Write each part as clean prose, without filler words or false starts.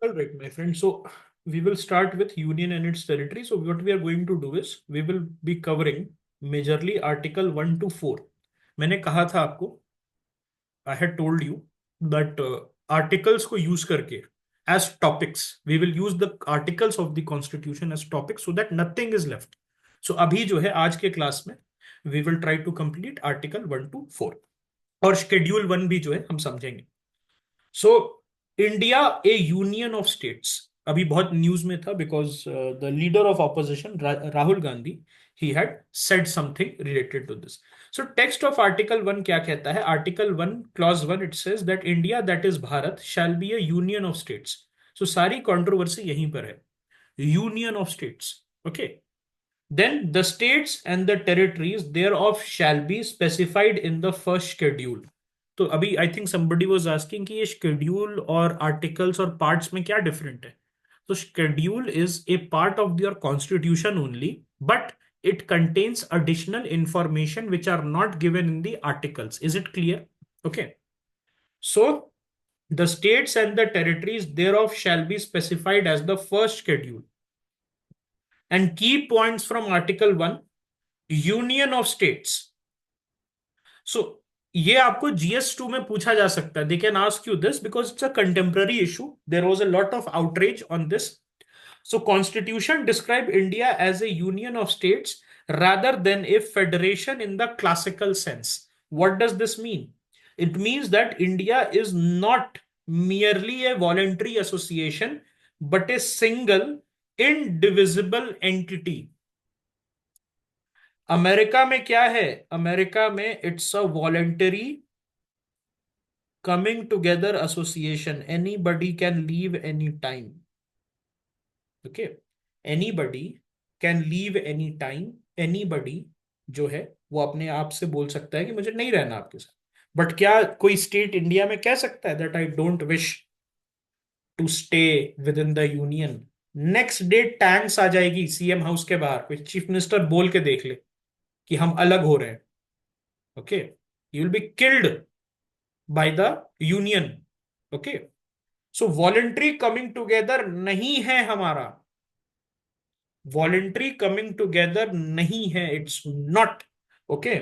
All right, my friend. So we will start with Union and its territory. So what we are going to do is we will be covering majorly Article 1 to 4. मैंने कहा था आपको, I had told you that articles को use करके as topics, we will use the articles of the Constitution as topics so that nothing is left. So अभी जो है आज के क्लास में we will try to complete Article 1 to 4 और Schedule 1 भी जो है हम समझेंगे. So India a union of states अभी बहुत न्यूज में था because the leader of opposition Rahul Gandhi he had said something related to this. So text of article 1 क्या कहता है? Article 1 clause 1 it says that India that is Bharat shall be a union of states. So सारी controversy यहीं पर है, union of states. Okay, then the states and the territories thereof shall be specified in the first schedule. तो अभी I think somebody was asking कि ये schedule और articles और parts में क्या different है. तो schedule is a part of your constitution only, but it contains additional information which are not given in the articles. Is it clear? Okay. So the states and the territories thereof shall be specified as the first schedule. And key points from Article 1, union of states. So ये आपको GS2 में पूछा जा सकता है. They can ask you this because it's a contemporary issue. There was a lot of outreach on this. So constitution describe India as a union of states rather than a federation in the classical sense. What does this mean? It means that India is not merely a voluntary association but a single indivisible entity. America में क्या है? America में it's a voluntary coming together association. Anybody can leave any time. Okay, anybody can leave any time. Anybody जो है वो अपने आप से बोल सकता है कि मुझे नहीं रहना आपके साथ. बट क्या कोई स्टेट इंडिया में कह सकता है that I don't wish to stay within the union? Next day tanks आ जाएगी सीएम हाउस के बाहर, कोई चीफ मिनिस्टर बोल के देख ले कि हम अलग हो रहे हैं. Okay, you will be killed by the union. Okay, so voluntary coming together नहीं है हमारा. वॉलेंट्री कमिंग टुगेदर नहीं है. It's not. Okay,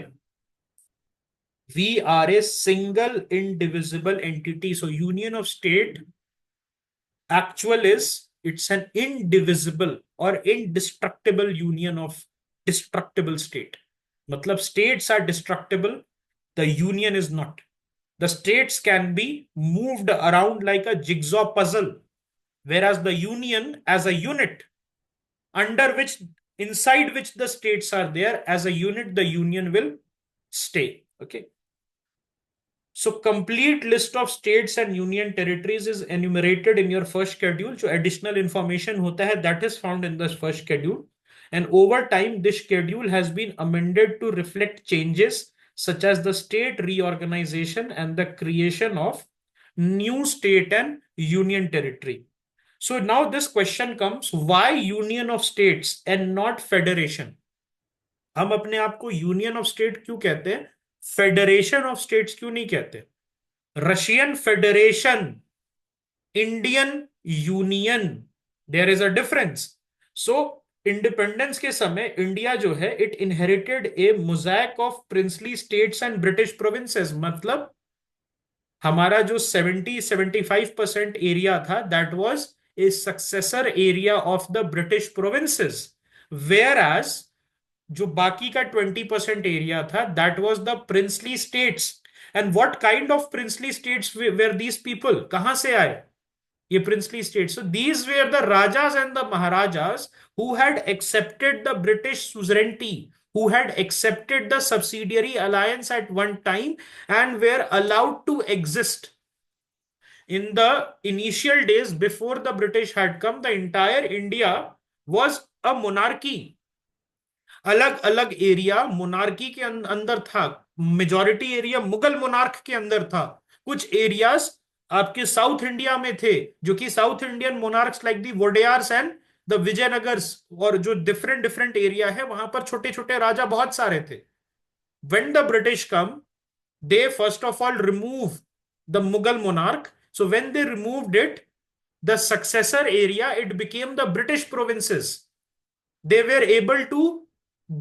we are a single indivisible entity. So union of state actual is it's an indivisible or indestructible union of destructible state. मतलब states are destructible, the union is not. The states can be moved around like a jigsaw puzzle, whereas the union as a unit under which inside which the states are there as a unit, the union will stay. Okay, so complete list of states and union territories is enumerated in your first schedule. So additional information hota hai that is found in the first schedule. And over time, this schedule has been amended to reflect changes such as the state reorganization and the creation of new state and union territory. So now this question comes, why union of states and not federation? हम अपने आप को union of state क्यों कहते हैं, federation of states क्यों नहीं कहते? Russian federation, Indian union, there is a difference. So independence के समय इंडिया जो है it inherited a mosaic of princely states and British provinces. मतलब हमारा जो 70-75% एरिया था that was a successor area of the British provinces, whereas जो बाकी का 20% एरिया था that was the princely states. And what kind of princely states were these people? कहां से आए ये princely states? So these were the rajas and the maharajas who had accepted the British suzerainty, who had accepted the subsidiary alliance at one time and were allowed to exist. In the initial days before the British had come, the entire India was a monarchy. अलग अलग area monarchy के अंदर था. Majority area Mughal monarch के अंदर था. कुछ areas आपके साउथ इंडिया में थे जो कि south Indian monarchs like the Wodeyars and the Vijayanagars, और जो डिफरेंट डिफरेंट एरिया है वहां पर छोटे छोटे राजा बहुत सारे थे. When the British come, they first of all remove the Mughal monarch. So when they removed it, the successor area, it became the British provinces. They were able to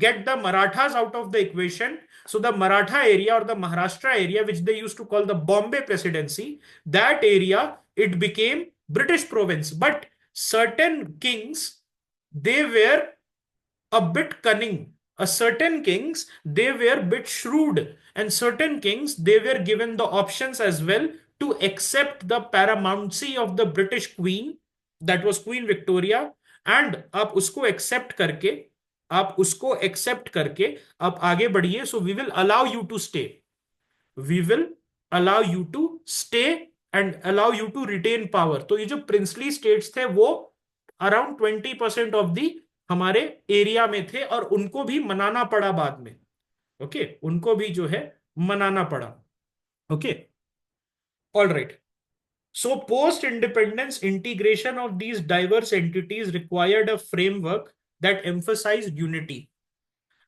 get the Marathas out of the equation. So the Maratha area or the Maharashtra area, which they used to call the Bombay Presidency, that area, it became British province. But certain kings, they were a bit cunning. A certain kings, they were a bit shrewd. And certain kings, they were given the options as well to accept the paramountcy of the British Queen, that was Queen Victoria. And आप उसको accept करके आप आगे बढ़िए. So we will allow you to stay, we will allow you to stay and allow you to retain power. तो ये जो princely states थे वो अराउंड 20% ऑफ दी हमारे एरिया में थे और उनको भी मनाना पड़ा बाद में. ओके उनको भी जो है मनाना पड़ा. Okay all right. So post-independence integration of these diverse entities required a framework that emphasized unity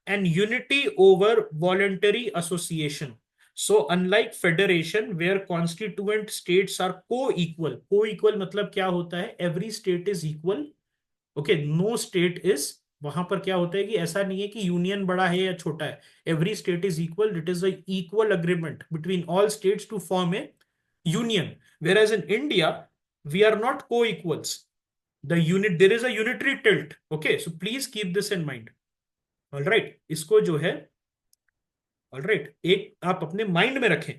and unity over voluntary association. So unlike federation where constituent states are co-equal मतलब क्या होता है? Every state is equal. Okay, no state is, वहां पर क्या होता है कि ऐसा नहीं है कि यूनियन बड़ा है या छोटा है. Every state is equal. It is a equal agreement between all states to form a union. Whereas in India, we are not co-equals. There is a unitary tilt. Okay, so please keep this in mind. All right, इसको जो है all right, एक आप अपने mind में रखें.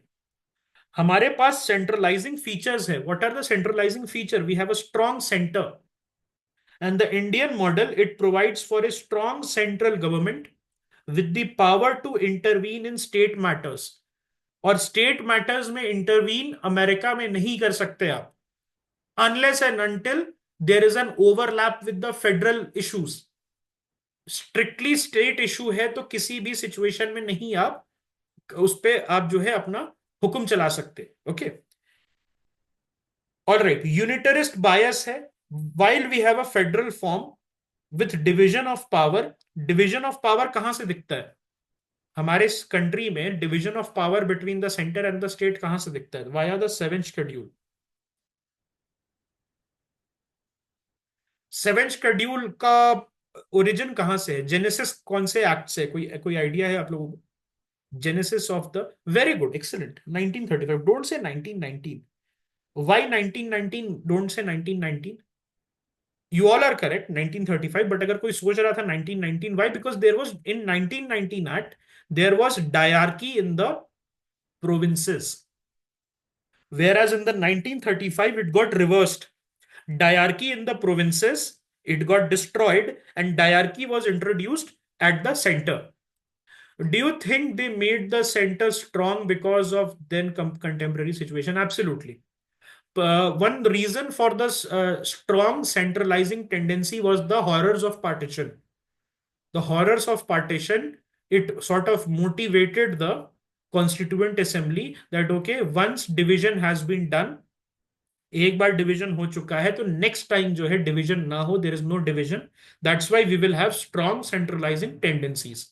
हमारे पास सेंट्रलाइजिंग फीचर्स है. What are the centralising feature? We have a strong centre. And the Indian model, it provides for a strong central government with the power to intervene in state matters. और state matters में intervene America में नहीं कर सकते आप, unless and until there is an overlap with the federal issues. Strictly state issue है तो किसी भी सिचुएशन में नहीं आप उस पे आप जो है अपना हुक्म चला सकते. Okay all right. Unitarist bias है. While we have a federal form with division of power. Division of power कहां से दिखता है हमारे कंट्री में? Division of power between the centre and the state कहां से दिखता है? Via the seventh schedule. Seventh schedule का ओरिजिन कहां से है? जेनेसिस कौन से एक्ट से? कोई कोई आइडिया है आप लोगों को? Genesis of the, very good, excellent, 1935. Don't say 1919. Why 1919? Don't say 1919. You all are correct, 1935. But अगर कोई सोच रहा था 1919, why? Because there was in 1919 act there was diarchy in the provinces, whereas in the 1935 it got reversed. Diarchy in the provinces, it got destroyed and diarchy was introduced at the center. Do you think they made the center strong because of then contemporary situation? Absolutely. One reason for this strong centralizing tendency was the horrors of partition. The horrors of partition, it sort of motivated the constituent assembly that okay, once division has been done, एक बार division हो चुका है तो next time जो है division ना हो. There is no division. That's why we will have strong centralising tendencies.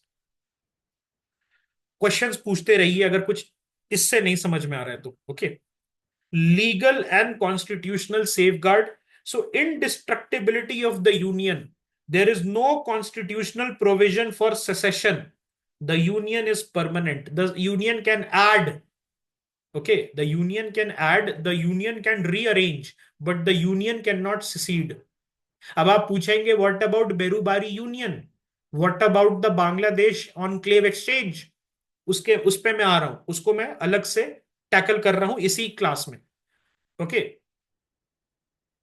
Questions पूछते रहिए अगर कुछ इससे नहीं समझ में आ रहा है तो. Okay legal and constitutional safeguard. So indestructibility of the union. There is no constitutional provision for secession. The union is permanent. The union can add. Okay, the union can add, the union can rearrange, but the union cannot secede. अब आप पूछेंगे what about Berubari union? What about the Bangladesh enclave exchange? उसके उस पे मैं आ रहा हूं, उसको मैं अलग से टैकल कर रहा हूं इसी क्लास में. Okay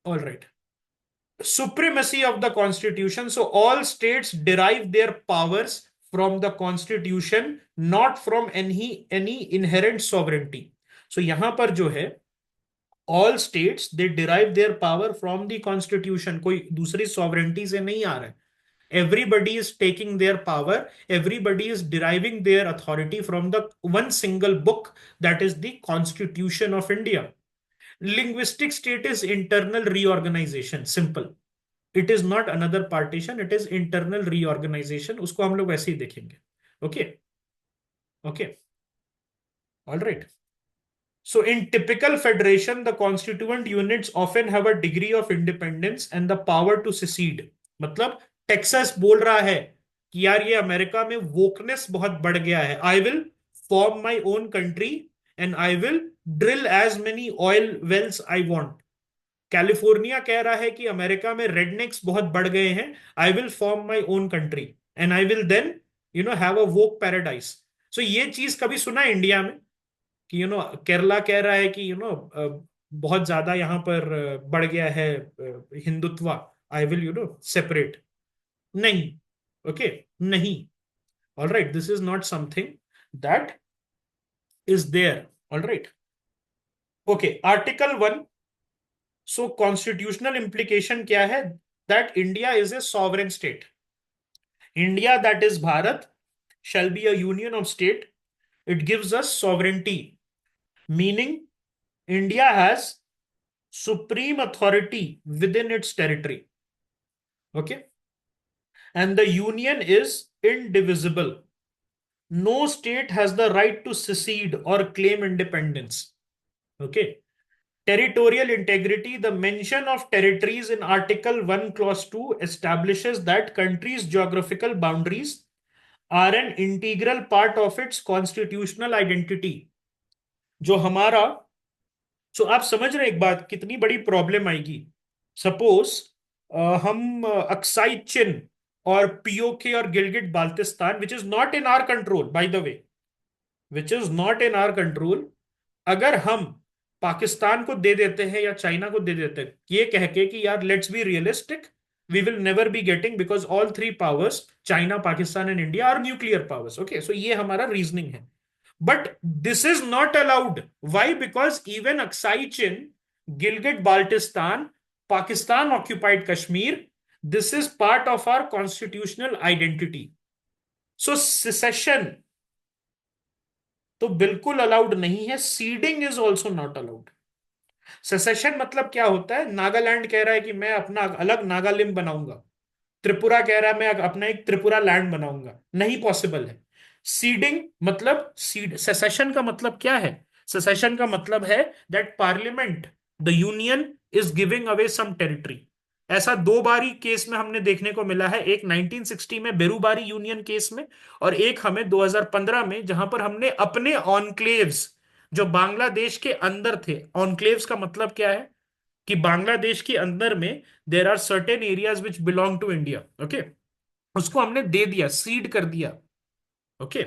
all right. Supremacy of the constitution. So all states derive their powers from the constitution, not from any inherent sovereignty. So यहां पर जो है all states they derive their power from the constitution. कोई दूसरी sovereignty से नहीं आ रहा है. Everybody is taking their power, everybody is deriving their authority from the one single book, that is the Constitution of India. Linguistic state is internal reorganization. Simple. It is not another partition, it is internal reorganization. उसको हम लोग ऐसे ही देखेंगे. Okay okay all right. So in typical federation, the constituent units often have a degree of independence and the power to secede. मतलब Texas बोल रहा है कि यार ये अमेरिका में वोकनेस बहुत बढ़ गया है, I will form my own country and I will drill as many oil wells I want. California कह रहा है कि अमेरिका में रेडनेक्स बहुत बढ़ गए हैं, I will form my own country and I will then have a woke paradise. So ये चीज कभी सुना है इंडिया में कि केरला कह रहा है कि बहुत ज्यादा यहाँ पर बढ़ गया है हिंदुत्व, आई विल सेपरेट. नहीं. ओके. नहीं. All right, this is not something that is there. All right. Okay, article 1. So constitutional implication क्या है? That India is a sovereign state. India, that is Bharat, shall be a union of state. It gives us sovereignty, meaning India has supreme authority within its territory. Okay. And the union is indivisible. No state has the right to secede or claim independence. Okay. Territorial integrity. The mention of territories in Article 1, Clause 2 establishes that countries' geographical boundaries are an integral part of its constitutional identity. जो हमारा, सो आप समझ रहे हैं एक बात कितनी बड़ी प्रॉब्लम आएगी. सपोज हम अक्साई चिन और पीओके और Gilgit Baltistan, which is not in our control by the way, which is not in our control, अगर हम पाकिस्तान को दे देते हैं या चाइना को दे देते हैं ये कह के कि यार let's be realistic, we will never be getting, because all three powers, China, Pakistan and India, are nuclear powers. Okay, so ये हमारा रीजनिंग है. But this is not allowed. Why? Because even Aksai Chin, Gilgit Baltistan, Pakistan occupied Kashmir, this is part of our constitutional identity. So secession तो बिल्कुल allowed नहीं है. Seeding is also not allowed. Cessation मतलब क्या होता है? नागालैंड कह रहा है कि मैं अपना अलग नागालिम बनाऊंगा, त्रिपुरा कह रहा है मैं अपना एक त्रिपुरा लैंड बनाऊंगा. नहीं पॉसिबल है. सीडिंग मतलब, सीड सेसेशन का मतलब क्या है? सेसेशन का मतलब है that parliament, the union is giving away some territory. ऐसा दो बारी केस में हमने देखने को मिला है. एक 1960 में बेरूबारी यूनियन केस में, और एक हमें 2015 में, जहां पर हमने अपने ऑनक्लेव्स जो बांग्लादेश के अंदर थे. ऑनक्लेव्स का मतलब क्या है? कि बांग्लादेश के अंदर में there are certain areas which belong to India. Okay, उसको हमने दे दिया, सीड कर दिया. ओके,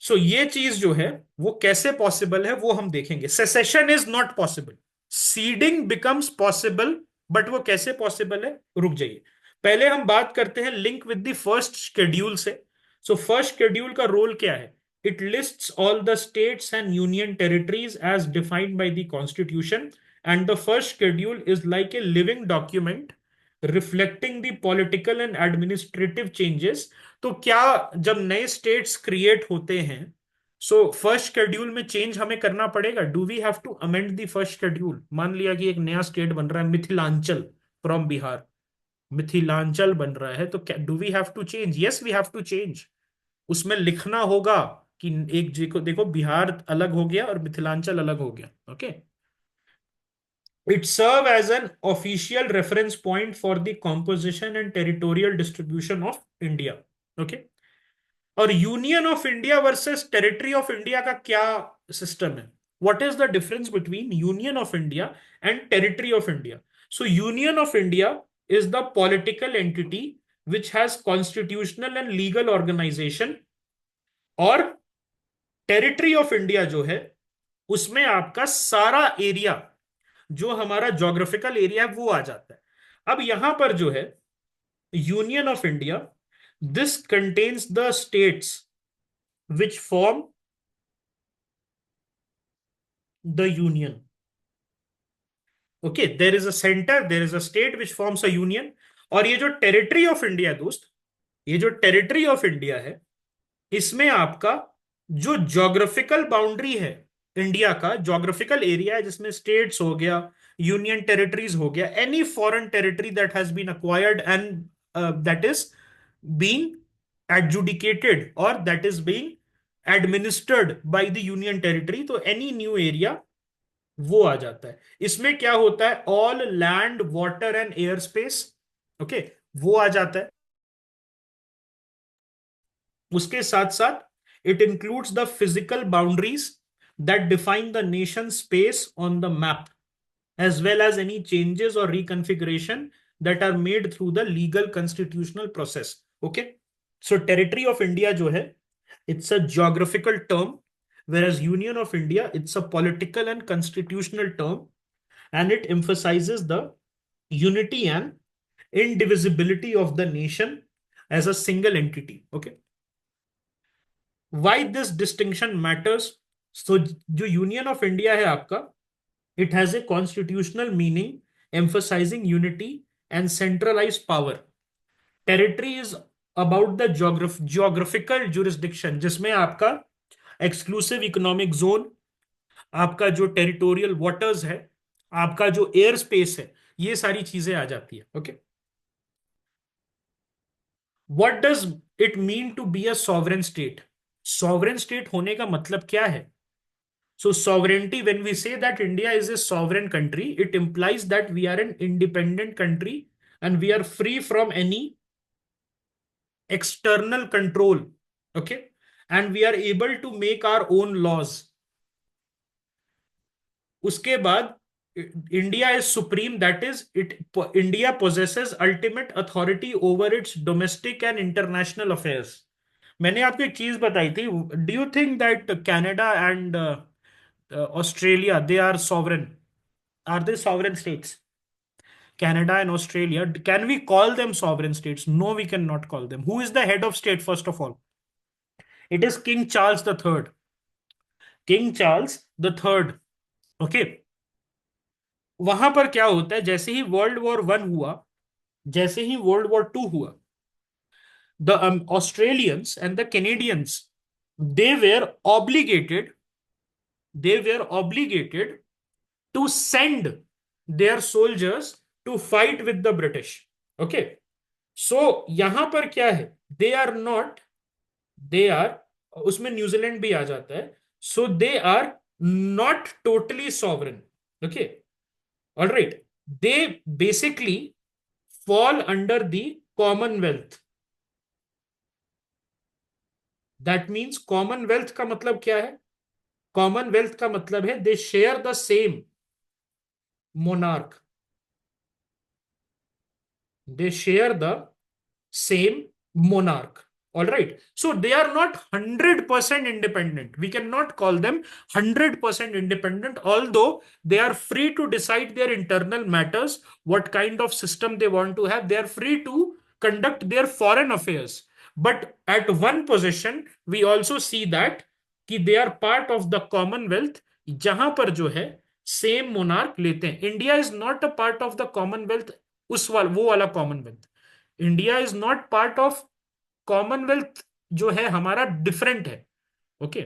सो ये चीज जो है वो कैसे पॉसिबल है वो हम देखेंगे. Cessation is not possible, seeding becomes possible. But वो कैसे पॉसिबल है? रुक जाइए, पहले हम बात करते हैं link with the first schedule से. सो फर्स्ट शेड्यूल का रोल क्या है? It lists all the states and union territories as defined by the constitution, and the first schedule is like a living document reflecting the political and administrative changes. तो क्या, जब नए states create होते हैं, so first schedule में change हमें करना पड़ेगा. Do we have to amend the first schedule? मान लिया कि एक नया स्टेट बन रहा है, मिथिलांचल फ्रॉम बिहार, मिथिलांचल बन रहा है, तो do we have to change? Yes, we have to change. उसमें लिखना होगा कि एक, देखो देखो, बिहार अलग हो गया और मिथिलांचल अलग हो गया. Okay. It serve as an official reference point for the composition and territorial distribution of India. Okay. और union of India versus territory of India का क्या सिस्टम है? What is the difference between union of India and territory of India? So union of India is the political entity which has constitutional and legal organisation, और territory of India जो है उसमें आपका सारा area, जो हमारा geographical area है, वो आ जाता है. अब यहां पर जो है union of India, this contains the states which form the union. Okay, there is a centre, there is a state which forms a union. और ये जो टेरिटरी ऑफ इंडिया दोस्त, ये जो टेरिटरी ऑफ इंडिया है, इसमें आपका जो जोग्राफिकल बाउंड्री है, इंडिया का जोग्राफिकल एरिया है, जिसमें स्टेट्स हो गया, यूनियन टेरिटरीज हो गया, any foreign territory that has been acquired and that is being adjudicated or that is being administered by the union territory, तो एनी न्यू एरिया वो आ जाता है। इसमें क्या होता है, all land water and air space, okay, वो आ जाता है। उसके साथ साथ it includes the physical boundaries that define the nation space on the map, as well as any changes or reconfiguration that are made through the legal constitutional process. Okay, so territory of India जो है, it's a geographical term, whereas Union of India, it's a political and constitutional term, and it emphasizes the unity and indivisibility of the nation as a single entity. Okay, why this distinction matters? So जो union of India है आपका, it has a constitutional meaning emphasizing unity and centralized power. Territory is about the geographical jurisdiction, जिसमें आपका exclusive economic zone, आपका जो territorial waters है, आपका जो एयर स्पेस है, ये सारी चीजें आ जाती है। Okay, what does it mean to be a sovereign state? Sovereign state होने का मतलब क्या है? So sovereignty, when we say that India is a sovereign country, it implies that we are an independent country and we are free from any external control. Okay. And we are able to make our own laws. उसके बाद India is supreme, that is, India possesses ultimate authority over its domestic and international affairs. मैंने आपको एक चीज बताई थी, do you think that Canada and Australia, they are sovereign? Are they sovereign states? Canada and Australia, can we call them sovereign states? No, we cannot call them. Who is the head of state, first of all? It is King Charles the Third. King Charles the Third. Okay. वहां पर क्या होता है, जैसे ही world war 1 हुआ, जैसे ही world war 2 हुआ, the Australians and the Canadians, they were obligated, they were obligated to send their soldiers to fight with the British. Okay. So यहां पर क्या है, they are not, they are, उसमें New Zealand भी आ जाता है, so they are not totally sovereign. Okay, alright, they basically fall under the Commonwealth. That means Commonwealth का मतलब क्या है? कॉमनवेल्थ का मतलब है they share the same monarch, they share the same monarch. All right, so they are not 100% independent. We cannot call them 100% independent, although they are free to decide their internal matters, what kind of system they want to have. They are free to conduct their foreign affairs. But at one position we also see that कि they are part of the commonwealth, जहां पर जो है same monarch लेते हैं। India is not a part of the commonwealth, वो वाला commonwealth. India is not part of commonwealth, जो है हमारा डिफरेंट है। Okay,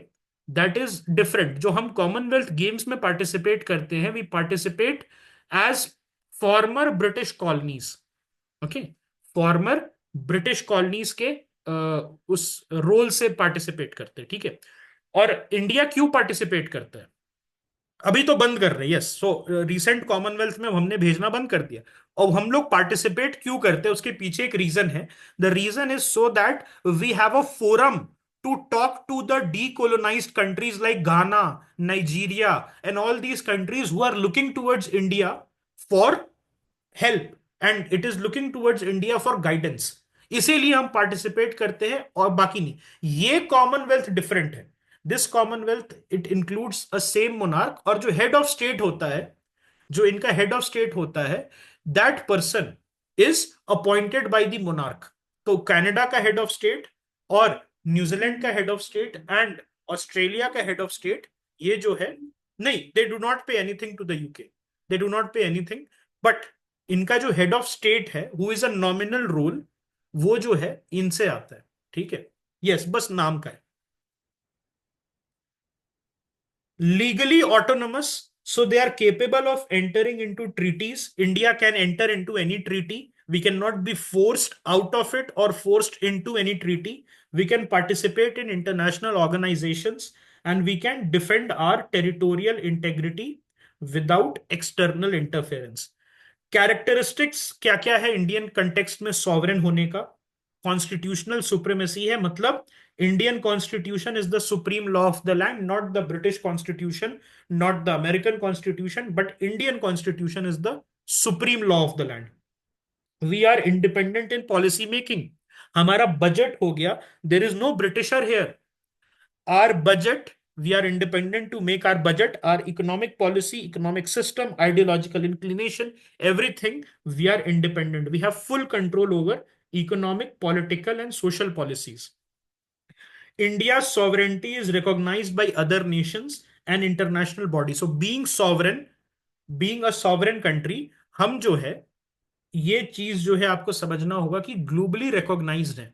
that is different. जो हम कॉमनवेल्थ गेम्स में पार्टिसिपेट करते हैं, we participate as former British colonies. Okay, former British colonies के उस रोल से पार्टिसिपेट करते हैं। ठीक है, और इंडिया क्यों पार्टिसिपेट करता है? अभी तो बंद कर रहे हैं, यस, सो रिसेंट कॉमनवेल्थ में हमने भेजना बंद कर दिया। और हम लोग पार्टिसिपेट क्यों करते हैं, उसके पीछे एक रीजन है। The reason is so that we have a forum to talk to the decolonised countries like Ghana, Nigeria and all these countries who are looking towards India for help, and it is looking towards India for guidance. इसीलिए हम participate करते हैं और बाकी नहीं। ये Commonwealth different है। This Commonwealth it includes a same monarch, और जो हेड ऑफ स्टेट होता है, जो इनका हेड ऑफ स्टेट होता है, that person is appointed by the monarch. तो कनाडा का हेड ऑफ स्टेट और न्यूजीलैंड का head of state and Australia का हेड ऑफ स्टेट, ये जो है, नहीं, they do not pay anything to the UK, they do not pay anything. But इनका जो हेड ऑफ स्टेट है, who is a nominal role, वो जो है इनसे आता है। ठीक है, यस, बस नाम का है। Legally autonomous, so they are capable of entering into treaties. India can enter into any treaty We cannot be forced out of it or forced into any treaty. We can participate in international organizations and we can defend our territorial integrity without external interference. Characteristics क्या क्या है Indian context में sovereign होने का? Constitutional supremacy है, मतलब Indian constitution is the supreme law of the land, not the British constitution, not the American constitution, but Indian constitution is the supreme law of the land. We are independent in policy making. हमारा budget हो गया, there is no Britisher here. Our budget, we are independent to make our budget, our economic policy, economic system, ideological inclination, everything, we are independent. We have full control over economic, political, and social policies. India's sovereignty is recognized by other nations and international bodies. So being sovereign, being a sovereign country, हम जो है, ये चीज जो है आपको समझना होगा कि ग्लोबली रिकॉग्नाइज्ड है.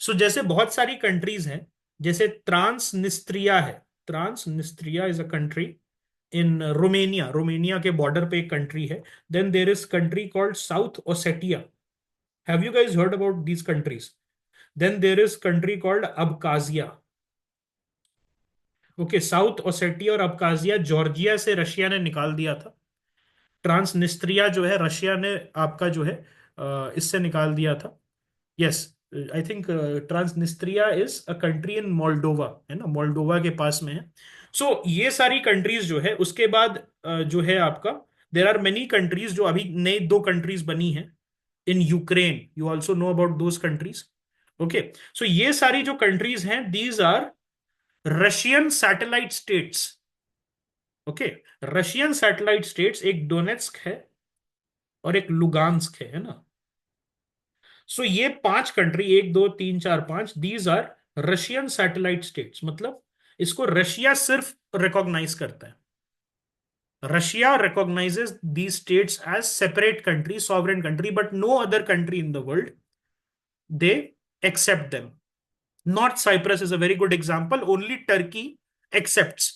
सो जैसे बहुत सारी कंट्रीज हैं, जैसे ट्रांसनिस्ट्रिया है. Transnistria is a country in Romania. Romania के बॉर्डर पे एक कंट्री है. Then there is country called South Ossetia. Have you guys heard about these countries? Then there is country called Abkhazia. Okay, South Ossetia और Abkhazia Georgia से Russia ने निकाल दिया था. ट्रांसनिस्ट्रिया जो है रशिया ने आपका जो है इससे निकाल दिया था. Yes, I think Transnistria is a country in Moldova, है ना, मोल्डोवा के पास में है. सो ये सारी कंट्रीज जो है, उसके बाद जो है आपका, देर आर मेनी कंट्रीज जो अभी नई दो कंट्रीज बनी हैं in Ukraine. You also know about those countries. Okay, so ये सारी जो कंट्रीज हैं, these are Russian satellite states. Okay, Russian satellite states, एक डोनेट्स्क है और एक लुगान्स्क है ना. सो ये पांच कंट्री, एक दो तीन चार पांच, these are Russian satellite states. मतलब इसको रशिया सिर्फ रिकॉग्नाइज करता है. Russia recognises the states as separate country, sovereign country, but no other country in the world they accept them. North Cyprus is a very good example. Only Turkey accepts.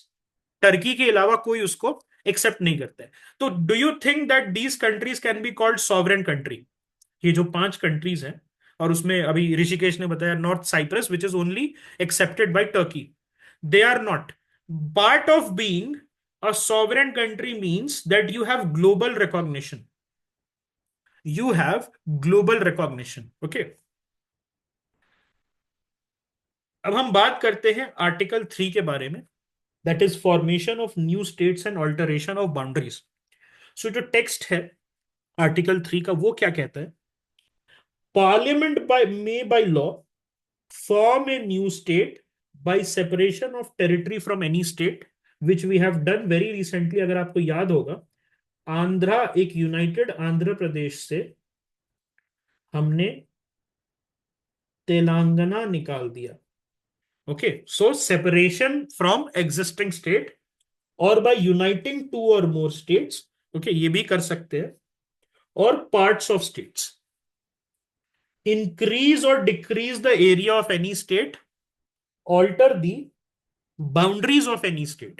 Turkey के अलावा कोई उसको accept नहीं करता है. तो do you think that these countries can be called sovereign country? ये जो पांच कंट्रीज हैं, और उसमें अभी ऋषिकेश ने बताया north Cyprus which is only accepted by Turkey, they are not. Part of being a sovereign country means that you have global recognition. You have global recognition. Okay, अब हम बात करते हैं आर्टिकल 3 के बारे में, that is formation of new states and alteration of boundaries. So जो text है आर्टिकल 3 का, वो क्या कहता है? Parliament may by law form a new state by separation of territory from any state, which we have done very recently. अगर आपको याद होगा, आंध्रा, एक यूनाइटेड आंध्र प्रदेश से हमने तेलंगाना निकाल दिया. Okay, so separation from existing state और बाय यूनाइटिंग टू और मोर स्टेट्स. ओके, ये भी कर सकते हैं. और parts of states, increase or decrease the area of any state, alter the boundaries of any state,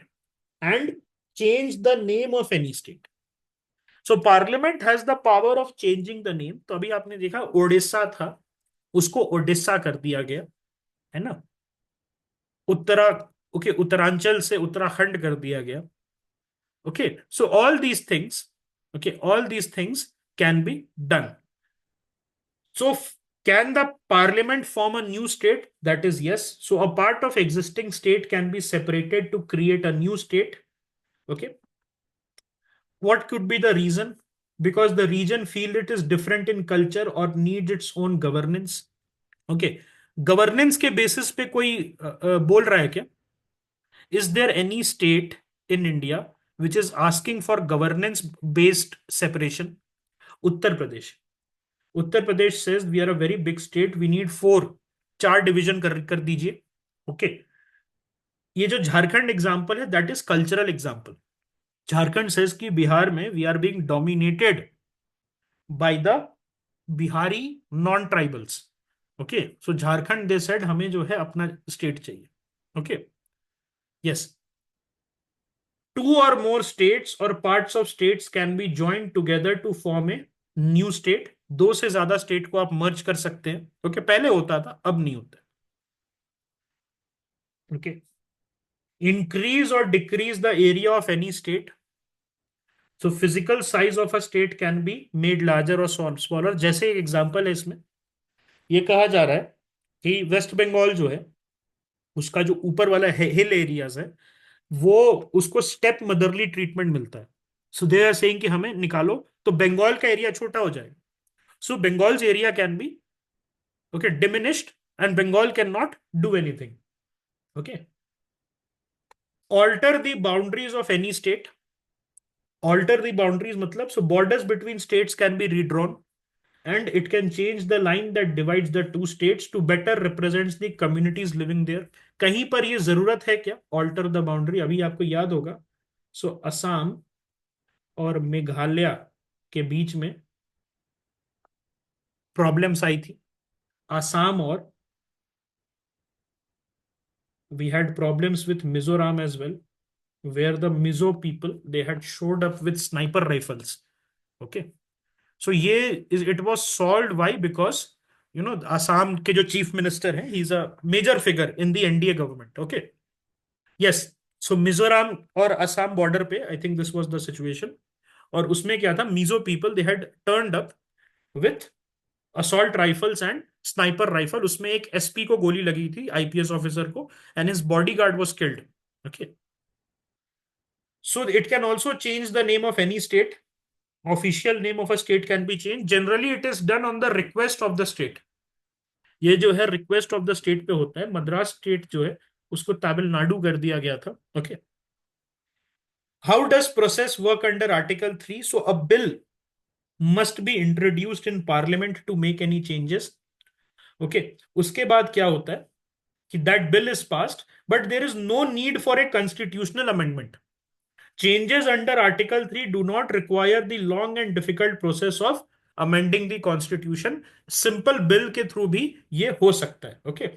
and change the name of any state. So parliament has the power of changing the name. तो अभी आपने देखा ओडिशा था, उसको ओडिशा कर दिया गया, है ना. उत्तरा, ओके, उत्तरांचल से उत्तराखंड कर दिया गया. Okay, so all these things, okay, all these things can be done. So can the parliament form a new state? That is yes. So a part of existing state can be separated to create a new state. Okay. What could be the reason? Because the region feel it is different in culture or needs its own governance. Okay. Governance के basis पे कोई बोल रहा है क्या? Is there any state in India which is asking for governance based separation? Uttar Pradesh. Uttar Pradesh says we are a very big state, we need 4, 4 division कर दीजिए. Okay, ये जो झारखंड एग्जांपल है, that is cultural example. Jharkhand says कि बिहार में we are being dominated by the Bihari non tribals. Okay, so Jharkhand they said हमें जो है अपना स्टेट चाहिए. Okay, yes. Two or more states or parts of states can be joined together to form a new state, दो से ज्यादा state को आप मर्ज कर सकते हैं। ओके, पहले होता था, अब नहीं होता। ओके, इंक्रीज और decrease the area of any state. So physical size of a state can be made larger और स्मॉलर। जैसे एक एग्जांपल है इसमें, ये कहा जा रहा है कि वेस्ट बंगाल जो है, उसका जो ऊपर वाला हिल एरियाज है, वो उसको स्टेप मदरली ट्रीटमेंट मिलता है। सो दे आर सेइंग कि हमें निकालो, तो बंगाल का एरिया छोटा हो जाएगा। So Bengal's area can be okay diminished and Bengal can not do anything. Okay, alter the boundaries of any state. Alter the boundaries मतलब, so borders between states can be redrawn and it can change the line that divides the two states to better represents the communities living there। कहीं पर ये जरूरत है क्या alter the boundary? अभी आपको याद होगा, सो असम और मेघालय के बीच में प्रॉब्लम्स आई थी। असम और we had problems with Mizoram as well, where the Mizo people they had showed up with sniper rifles। okay, so ये it was solved, why? Because Assam के जो चीफ मिनिस्टर हैं, he is a major figure in the NDA government. Okay, yes. So Mizoram और Assam border पे I think this was the situation. और उसमें क्या था, Mizo people they had turned up with assault rifles and sniper rifle. उसमें एक SP को गोली लगी थी, आईपीएस ऑफिसर को, and his bodyguard was killed. Okay, so it can also change the name of any state. Official name of a state can be change. Generally it is done on the request of the state. ये जो है request of the state पे होता है। Madras state जो है, उसको तमिलनाडु कर दिया गया था। Okay, how does process work under article 3? So a bill must be introduced in parliament to make any changes. Okay, उसके बाद क्या होता है कि that bill is passed, but there is no need for a constitutional amendment. Changes under article 3 do not require the long and difficult process of amending the constitution. Simple bill के through भी ये हो सकता है। Okay,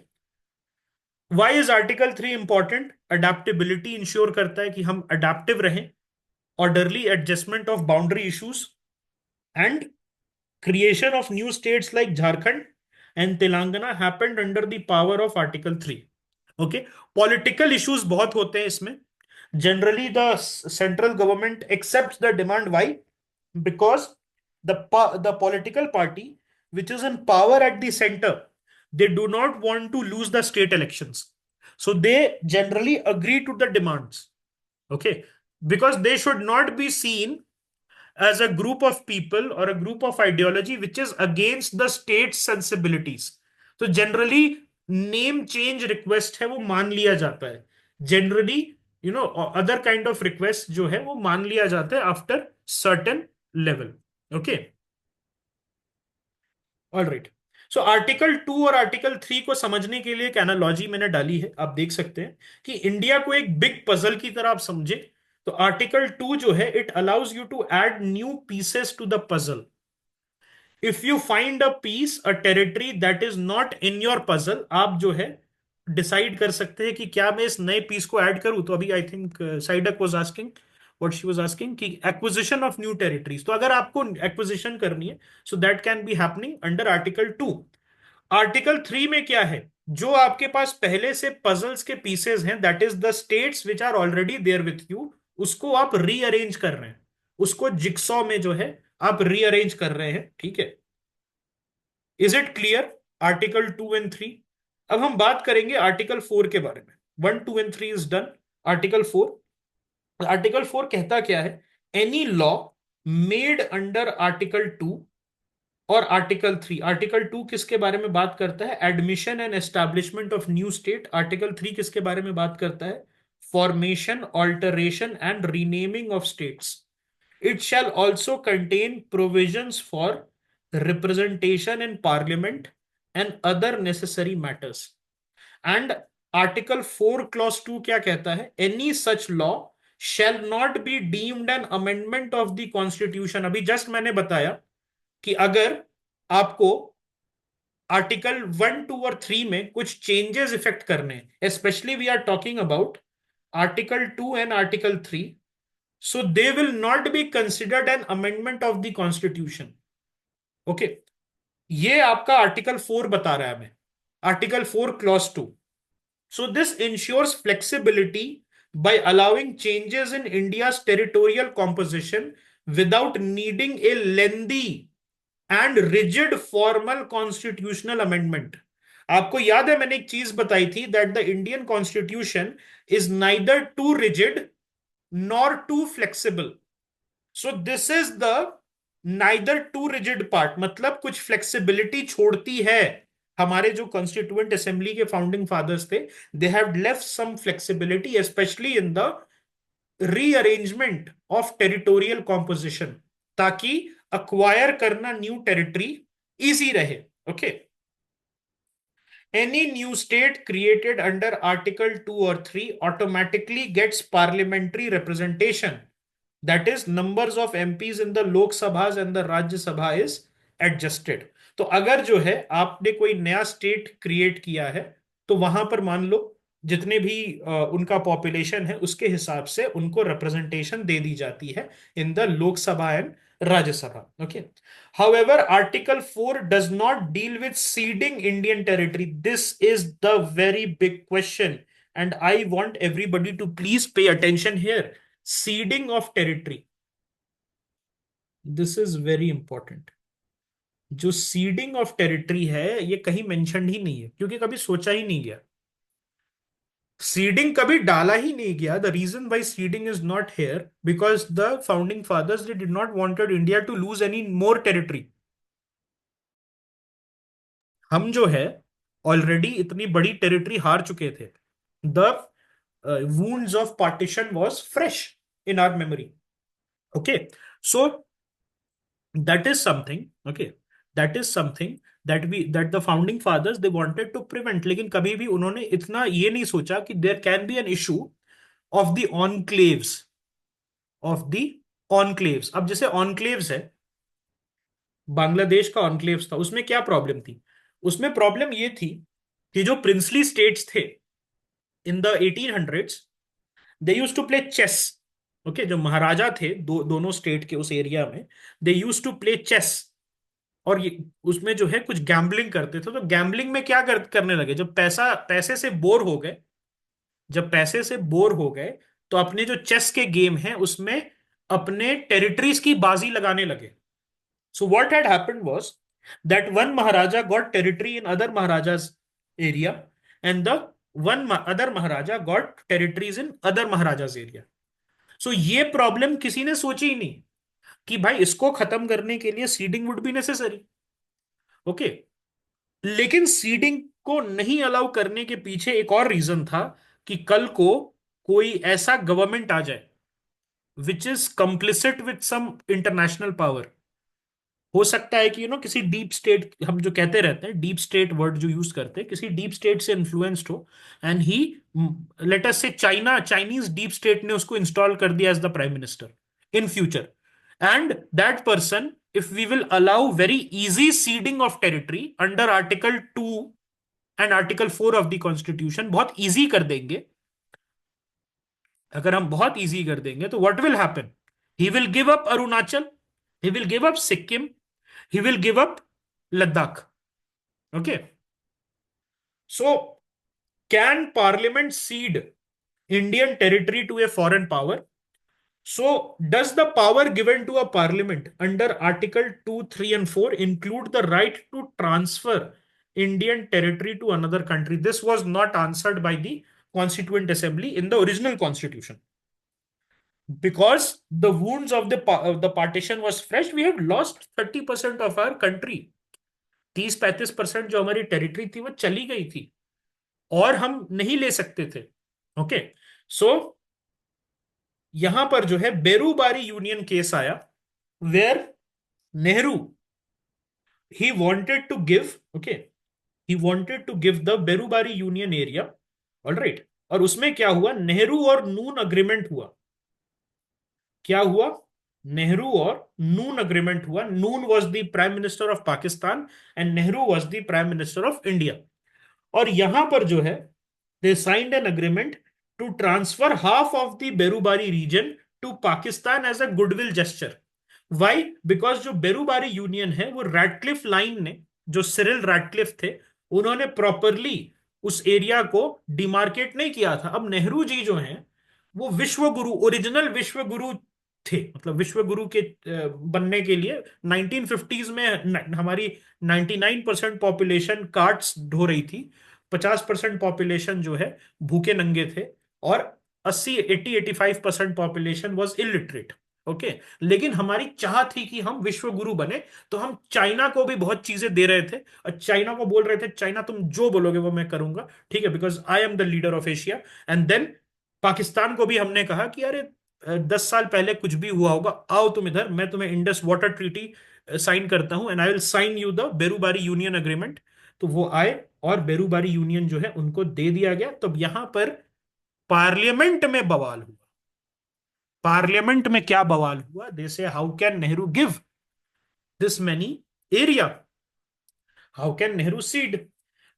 Y is article 3 important? Adaptability ensure करता है कि हम अडेप्टिव रहें, orderly adjustment of boundary issues, and creation of new states like Jharkhand and Telangana happened under the power of Article 3। okay, political issues बहुत होते हैं इसमें। generally the central government accepts the demand, why? Because the political party which is in power at the center, they do not want to lose the state elections, so they generally agree to the demands। okay, because they should not be seen as a group of people or a group of ideology which is against the state's sensibilities। तो generally name change request है वो मान लिया जाता है। Generally other kind of request जो है वो मान लिया जाता है after certain level. Okay, all right. So article 2 और आर्टिकल 3 को समझने के लिए एक एनालॉजी मैंने डाली है, आप देख सकते हैं कि इंडिया को एक बिग पजल की तरह आप समझे। तो आर्टिकल 2 जो है, it allows you to add new pieces to the puzzle. If you find a piece, a territory that is not in your puzzle, आप जो है डिसाइड कर सकते हैं कि क्या मैं इस नए पीस को ऐड करूं। तो अभी I think साइडक was asking, what she was asking, कि एक्विजिशन ऑफ न्यू टेरिटरीज। तो अगर आपको एक्विजिशन करनी है, so that can be happening under article 2। Article 3 में क्या है, जो आपके पास पहले से पजल्स के पीसेस हैं, that is the states which are already there with you, उसको आप रीअरेंज कर रहे हैं। उसको जिक्सॉ में जो है आप रीअरेंज कर रहे हैं। ठीक है, is it clear? Article 2 and 3। अब हम बात करेंगे आर्टिकल 4 के बारे में। 1, 2 and 3 is done. Article 4, article 4 कहता क्या है? Any law made under article 2 और आर्टिकल 3। आर्टिकल 2 किसके बारे में बात करता है? Admission and establishment of new state. Article 3 किसके बारे में बात करता है? Formation, alteration and renaming of states. It shall also contain provisions for representation in parliament and other necessary matters। And Article 4 Clause 2 क्या कहता है? Any such law shall not be deemed an amendment of the constitution। अभी just मैंने बताया कि अगर आपको article 1, 2 और 3 में कुछ चेंजेस इफेक्ट करने हैं, specially we are talking about article 2 and article 3, so they will not be considered an amendment of the constitution। Okay, ये आपका आर्टिकल 4 बता रहा है हमें, article 4 clause 2. So this ensures flexibility by allowing changes in India's territorial composition without needing a lengthy and rigid formal constitutional amendment. आपको याद है मैंने एक चीज बताई थी, that the Indian constitution is neither too rigid nor too flexible. So this is the neither too rigid part, मतलब कुछ फ्लेक्सिबिलिटी छोड़ती है. हमारे जो कॉन्स्टिट्यूएंट असेंबली के फाउंडिंग फादर्स थे, they have left some flexibility specially in the rearrangement of territorial composition, ताकि acquire करना न्यू टेरिटरी इजी रहे. Okay, any new state created under Article 2 or 3 automatically gets parliamentary representation. That is, numbers of MPs in the Lok Sabhas and the Rajya Sabha is adjusted. तो अगर जो है आपने कोई नया state create किया है, तो वहां पर मान लो जितने भी उनका पॉपुलेशन है उसके हिसाब से उनको रिप्रेजेंटेशन दे दी जाती है in the Lok Sabha and Rajya Sabha. Okay, however, Article 4 does not deal with ceding Indian territory. This is the very big question, and I want everybody to please pay attention here. Ceding of territory, this is very important. जो seeding of territory है ये कहीं mention ही नहीं है, क्योंकि कभी सोचा ही नहीं गया, सीडिंग कभी डाला ही नहीं गया. The reason why ceding is not here because the founding fathers they did not wanted India to lose any more territory. हम जो है ऑलरेडी इतनी बड़ी टेरिटरी हार चुके थे. The wounds of partition was fresh in our memory. Okay, so that is something, okay, that is something that the founding fathers they wanted to prevent. लेकिन कभी भी उन्होंने इतना ये नहीं सोचा कि there can be an issue of the enclaves, of the enclaves. अब जैसे enclaves है, बांग्लादेश का enclaves था, उसमें क्या प्रॉब्लम थी? उसमें प्रॉब्लम ये थी कि जो प्रिंसली स्टेट्स थे in the 1800s, they use to play chess. Okay, जो महाराजा थे दोनों स्टेट के उस एरिया में, they use to play chess. और ये उसमें जो है कुछ गैम्बलिंग करते थे. तो गैम्बलिंग में क्या करने लगे, जब पैसे से बोर हो गए, जब पैसे से बोर हो गए, तो अपने जो चेस के गेम हैं उसमें अपने टेरिटरीज की बाजी लगाने लगे. So what had happened was that one maharaja got territory in other maharaja's area, and the one other maharaja got territories in other maharaja's area. So ये प्रॉब्लम किसी ने सोची ही नहीं कि भाई इसको खत्म करने के लिए seeding would be necessary. Okay, लेकिन सीडिंग को नहीं अलाउ करने के पीछे एक और रीजन था कि कल को कोई ऐसा गवर्नमेंट आ जाए which is complicit with some international power. हो सकता है कि किसी डीप स्टेट, हम जो कहते रहते हैं डीप स्टेट वर्ड जो यूज करते हैं, किसी डीप स्टेट से इन्फ्लुएंस्ड हो, and he let us say Chinese deep state ने उसको इंस्टॉल कर दिया as the prime minister in future. And that person, if we will allow very easy ceding of territory under Article 2 and Article 4 of the Constitution, बहुत easy कर देंगे, अगर हम बहुत easy कर देंगे तो what will happen? He will give up Arunachal, he will give up Sikkim, he will give up Ladakh. Okay, so can Parliament cede Indian territory to a foreign power? So, does the power given to a parliament under Article 2, 3, and 4 include the right to transfer Indian territory to another country? This was not answered by the Constituent Assembly in the original constitution. Because the wounds of the partition was fresh, we had lost 30% of our country. 30-35% जो हमारी territory थी वो चली गई थी और हम नहीं ले सकते थे. ओके, सो यहां पर जो है बेरूबारी यूनियन केस आया, where Nehru he wanted to give, okay, he wanted to give the Berubari union area. Alright, और उसमें क्या हुआ, नेहरू और नून अग्रीमेंट हुआ. क्या हुआ, नेहरू और नून अग्रीमेंट हुआ. Noon was the prime minister of Pakistan and Nehru was the prime minister of India. और यहां पर जो है they signed an agreement to transfer half of the Berubari region to Pakistan as a goodwill gesture. Why? Because जो Berubari union है वो Ratcliffe line ने, जो सिरिल रैटक्लिफ थे, उन्होंने प्रॉपरली उस एरिया को डिमार्केट नहीं किया था। अब नेहरू जी जो हैं वो विश्व गुरु, ओरिजिनल विश्व गुरु थे, मतलब विश्व गुरु के बनने के लिए 1950s में हमारी 99% पॉपुलेशन कार्ड्स ढो रही थी, 50% पॉपुलेशन जो है भूखे नंगे थे, और 85% पॉपुलेशन वॉज इलिटरेट। ओके, लेकिन हमारी चाह थी कि हम विश्व गुरु बने, तो हम चाइना को भी बहुत चीजें दे रहे थे, और चाइना को बोल रहे थे चाइना तुम जो बोलोगे वो मैं करूंगा, ठीक है, because I am the leader of Asia. And then Pakistan को भी हमने कहा कि अरे 10 साल पहले कुछ भी हुआ होगा, आओ तुम इधर, मैं तुम्हें इंडस वाटर ट्रीटी साइन करता हूं, and I will sign you the Berubari union agreement. तो वो आए और बेरूबारी यूनियन जो है उनको दे दिया गया। तब यहां पर पार्लियामेंट में बवाल हुआ। पार्लियामेंट में क्या बवाल हुआ? दे से how can Nehru give this many area, how can Nehru seed?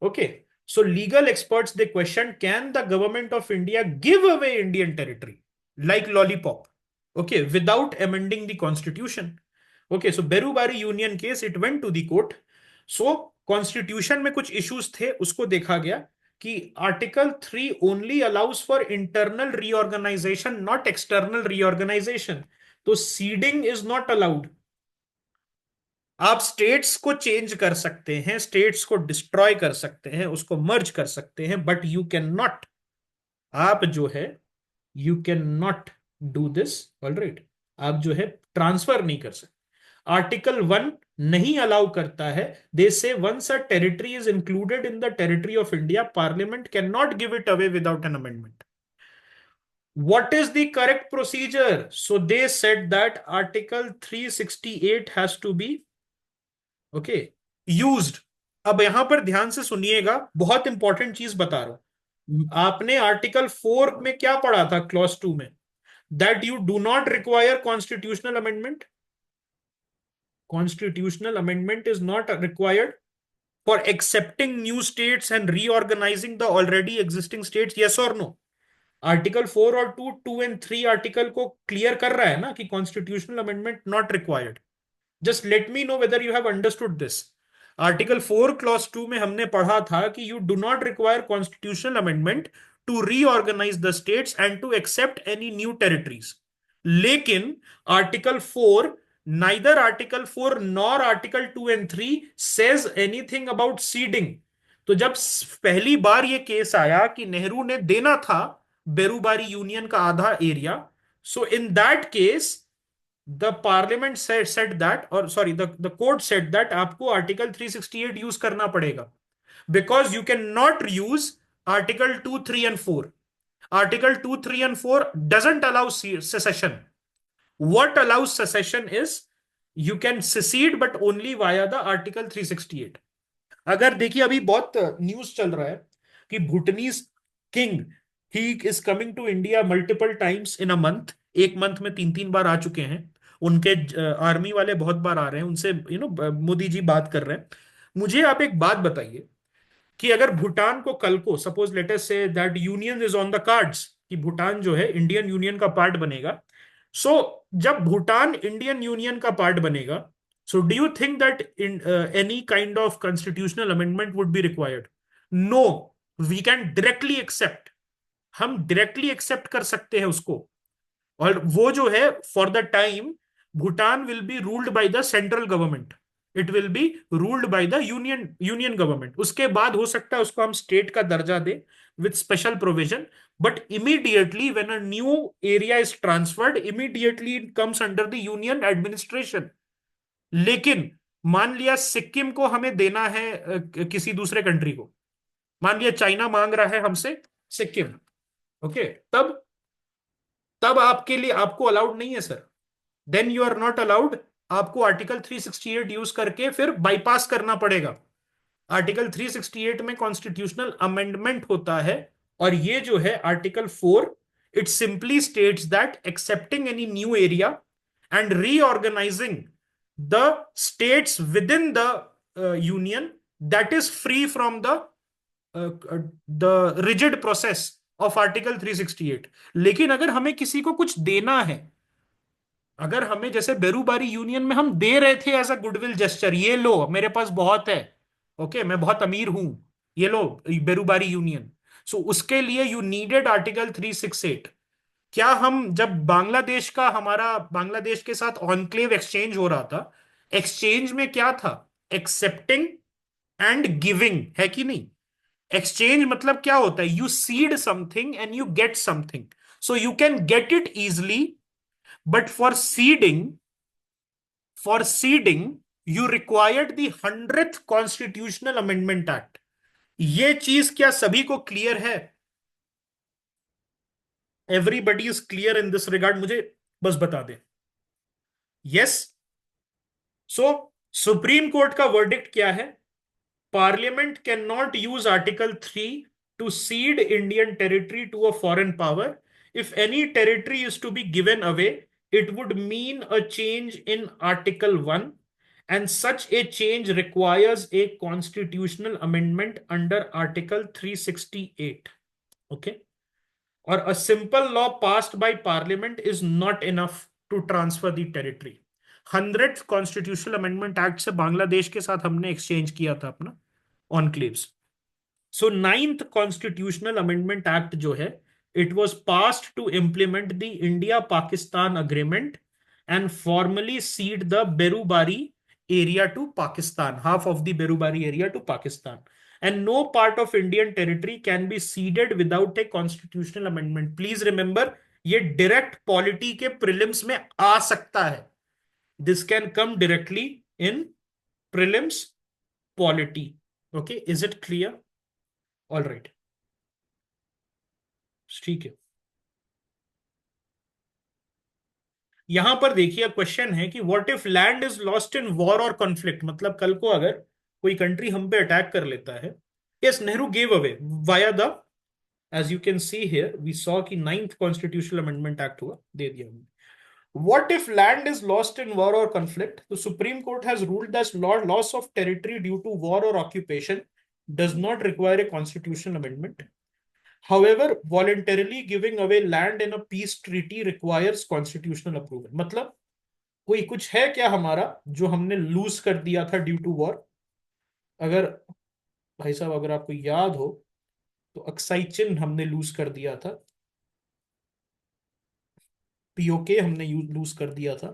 Okay, so legal experts they question, can the government of India give away Indian territory like lollipop, okay, without amending the constitution? Okay, so Berubari union case, it went to the court. So constitution में कुछ issues थे, उसको देखा गया कि article 3 only allows for internal reorganisation, not external reorganisation. तो ceding is not allowed. आप states को चेंज कर सकते हैं, स्टेट्स को डिस्ट्रॉय कर सकते हैं, उसको मर्ज कर सकते हैं, बट यू कैन नॉट, आप जो है you can not do this, alright, आप जो है ट्रांसफर नहीं कर सकते। आर्टिकल 1 नहीं अलाउ करता है। They say once a territory is included in the territory of India, parliament can not give it away without an amendment. What is the correct procedure? So they said that Article 368 has to be okay used. अब यहां पर ध्यान से सुनिएगा, बहुत important चीज बता रहा हूं। आपने आर्टिकल 4 में क्या पढ़ा था, क्लॉज 2 में, that you do not require constitutional amendment. Constitutional amendment is not required for accepting new states and reorganising the already existing states, yes और नो? आर्टिकल 4 और 2 एंड 3 आर्टिकल को क्लियर कर रहा है ना कि constitutional amendment not required. Just let me know whether you have understood this. Article 4 clause 2 में हमने पढ़ा था कि you do not require constitutional amendment to reorganise the states and to accept any new territories. लेकिन article 4, neither article 4 nor article 2 and 3 says anything about ceding. तो जब पहली बार ये केस आया कि नेहरू ने देना था बेरूबारी यूनियन का आधा area, so in that case the parliament said that, और sorry the court said that आपको आर्टिकल 368 यूज करना पड़ेगा, because you can not use article 2, 3 and 4। Article 2, 3 and 4 doesn't allow secession. What allows secession is you can secede but only via the article 368। अगर देखिए अभी बहुत news चल रहा है कि Bhutanese king, he is coming to India multiple times in a month, एक month में 3 3 बार आ चुके हैं। उनके आर्मी वाले बहुत बार आ रहे हैं, उनसे मोदी जी बात कर रहे हैं। मुझे आप एक बात बताइए कि अगर भूटान को कल को suppose let us say that union is on the cards, कि भूटान जो है इंडियन यूनियन का पार्ट बनेगा, सो जब भूटान इंडियन यूनियन का पार्ट बनेगा, so do you think that in any kind of constitutional amendment would be required? No, we can directly accept, हम directly accept कर सकते हैं उसको। और वो जो है for the time Bhutan will be ruled by the central government, it will be ruled by the union government. उसके बाद हो सकता है उसको हम स्टेट का दर्जा दे with special provision, but immediately when a new area is transferred, immediately it comes under the union administration. लेकिन मान लिया सिक्किम को हमें देना है किसी दूसरे कंट्री को, मान लिया चाइना मांग रहा है हमसे सिक्किम, ओके, तब तब आपके लिए आपको अलाउड नहीं है sir, then you are not allowed. आपको आर्टिकल 368 यूज करके फिर बाईपास करना पड़ेगा। आर्टिकल 368 में कॉन्स्टिट्यूशनल अमेंडमेंट होता है, और ये जो है article 4, it simply states that accepting any new area and reorganising the states with in the union, that is free from the rigid process of article 368। लेकिन अगर हमें किसी को कुछ देना है, अगर हमें जैसे बेरूबारी यूनियन में हम दे रहे थे एज अ गुडविल जेस्चर, ये लो मेरे पास बहुत है, ओके मैं बहुत अमीर हूं, ये लो बेरूबारी यूनियन, सो उसके लिए यू नीडेड आर्टिकल 368। क्या हम जब बांग्लादेश का हमारा बांग्लादेश के साथ ऑनक्लेव एक्सचेंज हो रहा था, एक्सचेंज में क्या था? एक्सेप्टिंग एंड गिविंग, है कि नहीं? एक्सचेंज मतलब क्या होता है? You cede something and you get something, so you can get it easily, but for ceding you required the 100th constitutional amendment act. ये चीज क्या सभी को क्लियर है? Everybody is clear in this regard? मुझे बस बता दे यस। सो सुप्रीम कोर्ट का वर्डिक्ट क्या है? Parliament can not use article 3 to cede Indian territory to a foreign power. If any territory is to be given away, it would mean a change in Article 1, and such a change requires a constitutional amendment under Article 368. Okay? Or a simple law passed by Parliament is not enough to transfer the territory. 100th constitutional amendment act से बांग्लादेश के साथ हमने exchange किया था अपना enclaves. So 9th constitutional amendment act जो है, it was passed to implement the India Pakistan agreement and formally cede the Berubari area to Pakistan, half of the Berubari area to Pakistan, and no part of Indian territory can be ceded without a constitutional amendment. Please remember, ये direct polity के prelims में आ सकता है। This can come directly in prelims polity. Okay, is it clear? All right, ठीक है। यहां पर देखिए क्वेश्चन है कि what if land is lost in war और कॉन्फ्लिक्ट, मतलब कल को अगर कोई कंट्री हम पे अटैक कर लेता है। Yes, Nehru gave away via the, as you can see here we saw कि 9th कॉन्स्टिट्यूशनल अमेंडमेंट एक्ट हुआ, दे दिया हमने। What if land is lost in war or conflict? The Supreme Court has ruled that loss of territory due to war or occupation does not require a constitutional amendment. However, voluntarily giving away land in a peace treaty requires constitutional approval. मतलब कोई कुछ है क्या हमारा जो हमने loose कर दिया था ड्यू टू वॉर? अगर भाई साहब अगर आपको याद हो तो अक्साई चिन्ह हमने लूज कर दिया था, पीओके हमने लूज कर दिया था,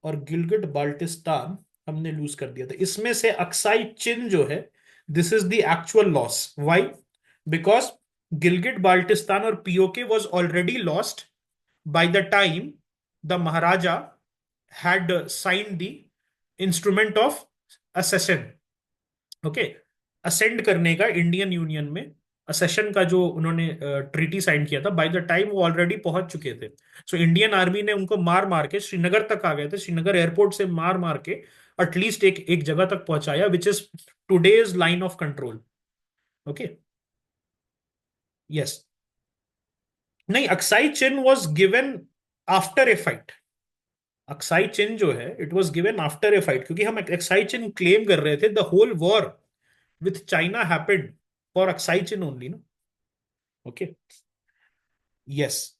और गिलगिट बाल्टिस्तान हमने लूज कर दिया था। इसमें से अक्साई चिन्ह जो है, this is the actual loss. Why? Because Gilgit Baltistan और PoK was already lost by the time the Maharaja had signed the instrument of accession. Okay, ascend करने का इंडियन यूनियन में, असेशन का जो उन्होंने ट्रीटी साइन किया था, बाय द टाइम वो ऑलरेडी पहुंच चुके थे। सो इंडियन आर्मी ने उनको मार मार के श्रीनगर तक आ गए थे, श्रीनगर एयरपोर्ट से मार मार के एटलीस्ट एक एक जगह तक पहुंचाया, which is today's line of control. Okay, yes. नहीं, Aksai Chin was given after a fight. Aksai Chin जो है it was given after a fight, क्योंकि हम अक्साई चिन क्लेम कर रहे थे। The whole war with China happened for Aksai Chin only ना। Okay, yes,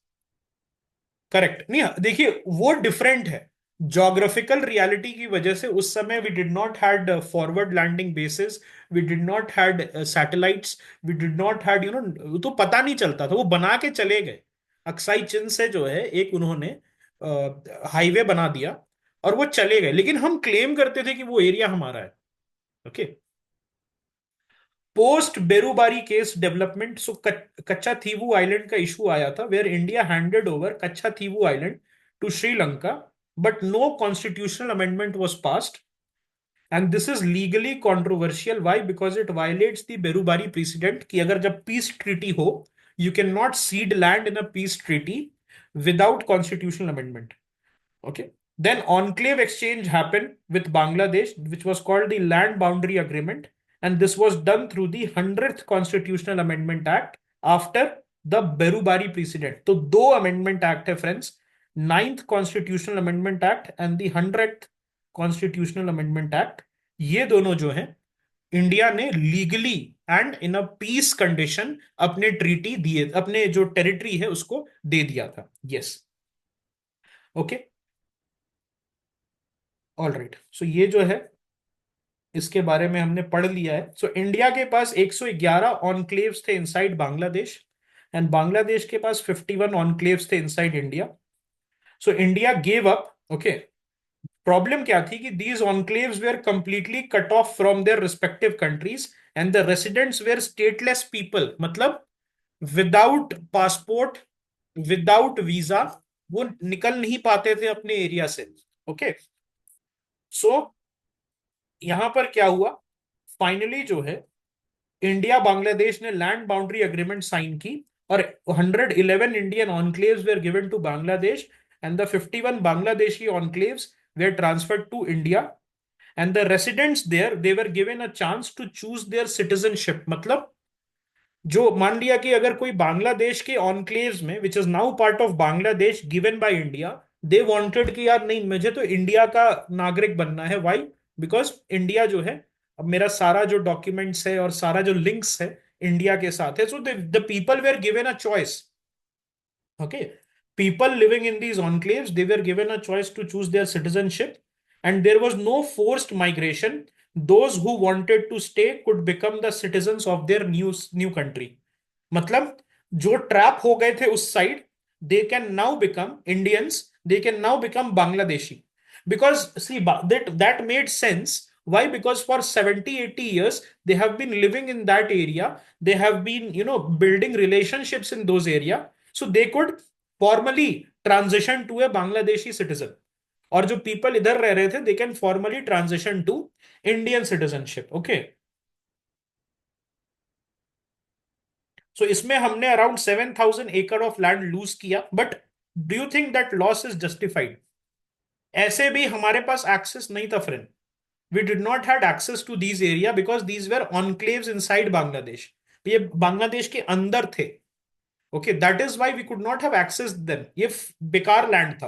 correct. नहीं देखिए, वो डिफरेंट है। जोग्राफिकल रियलिटी की वजह से उस समय we did not had forward landing bases, we did not had satellites, we did not had तो पता नहीं चलता था, वो बना के चले गए। अक्साई चिन से जो है एक उन्होंने हाईवे बना दिया और वो चले गए, लेकिन हम क्लेम करते थे कि वो एरिया हमारा है। Okay, post Berubari case development. So Katchatheevu island का इशू आया था, where India handed over Katchatheevu island to Sri Lanka, but no constitutional amendment was passed, and this is legally controversial. Why? Because it violates the Berubari precedent कि अगर जब peace treaty हो, you can not cede land in a peace treaty without constitutional amendment. Okay. Then enclave exchange happened with Bangladesh, which was called the Land Boundary Agreement, and this was done through the 100th Constitutional Amendment Act after the Berubari precedent. तो दो amendment act है friends, 9th Constitutional Amendment Act and the 100th Constitutional Amendment Act। ये दोनों जो हैं, India ने legally and in a peace condition अपने treaty दिए, अपने जो टेरिटरी है उसको दे दिया था। Yes, okay, all right. So ये जो है इसके बारे में हमने पढ़ लिया है। सो इंडिया के पास 111 ऑनक्लेव्स थे इनसाइड बांग्लादेश, एंड बांग्लादेश के पास 51 ऑनक्लेव्स थे inside India. So India gave up. Okay, problem क्या थी कि these enclaves were completely cut off from their respective countries, and the residents were stateless people, मतलब विदाउट पासपोर्ट, विदाउट वीजा, वो निकल नहीं पाते थे अपने एरिया से। ओके, सो यहां पर क्या हुआ, फाइनली जो है इंडिया बांग्लादेश ने लैंड बाउंड्री एग्रीमेंट साइन की, और 111 Indian enclaves were given to Bangladesh, and the 51 Bangladeshi enclaves were transferred to India, and the residents there, they were given a chance to choose their citizenship। मतलब जो मान लिया कि अगर कोई बांग्लादेश के ऑनक्लेव्स में, which is now part of Bangladesh given by India, they wanted कि यार नहीं, मुझे तो इंडिया का नागरिक बनना है। व्हाई? बिकॉज इंडिया जो है, अब मेरा सारा जो डॉक्यूमेंट्स है और सारा जो लिंक्स है इंडिया के साथ है। So the people were given a choice. Okay, people living in these enclaves, they were given a choice to choose their citizenship, and there was no forced migration. Those who wanted to stay could become the citizens of their new country। मतलब जो trap हो गए थे उस side, they can now become Indians, they can now become Bangladeshi, because see that made sense। Why? Because for 70-80 years they have been living in that area, they have been, building relationships in those area, so they could formally transition to a Bangladeshi citizen। और जो people इधर रह रहे थे, they can formally transition to Indian citizenship. Okay, so इसमें हमने around 7,000 एकड़ of land lose किया, but do you think that loss is justified? ऐसे भी हमारे पास एक्सेस नहीं था friend. We did not had access to these area because these were enclaves inside Bangladesh. ये बांग्लादेश के अंदर थे। Okay, that is why we could not have access them. ये बेकार लैंड था,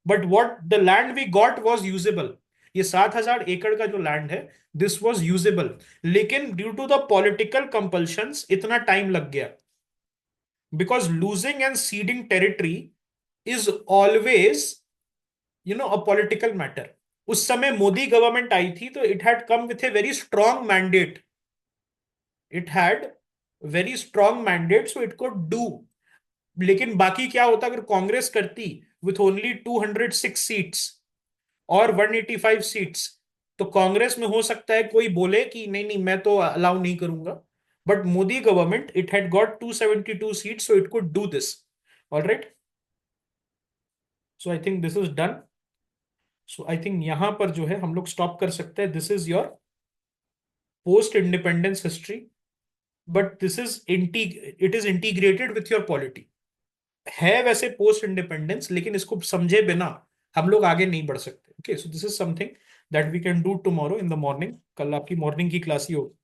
but what the land we got was usable. ये 7,000 एकड़ का जो लैंड है, दिस वॉज यूजेबल। लेकिन due to the political compulsions इतना टाइम लग गया, because losing and ceding territory is always a political matter. उस समय मोदी गवर्नमेंट आई थी, तो it had come with a very strong mandate, it had very strong mandate, so it could do. लेकिन बाकी क्या होता अगर कांग्रेस करती विथ ओनली 206 सीट्स और 185 सीट्स, तो कांग्रेस में हो सकता है कोई बोले कि नहीं नहीं मैं तो अलाउ नहीं करूंगा, but Modi government, it had got 272 seats, so it could do this. Alright, so I think this is done. So I think यहां पर जो है हम लोग स्टॉप कर सकते हैं। This is your post independence history, but this is it is integrated with your polity. है वैसे पोस्ट इंडिपेंडेंस, लेकिन इसको समझे बिना हम लोग आगे नहीं बढ़ सकते। Okay, so this is something that we can do tomorrow in the morning. कल आपकी मॉर्निंग की क्लास ही होगी।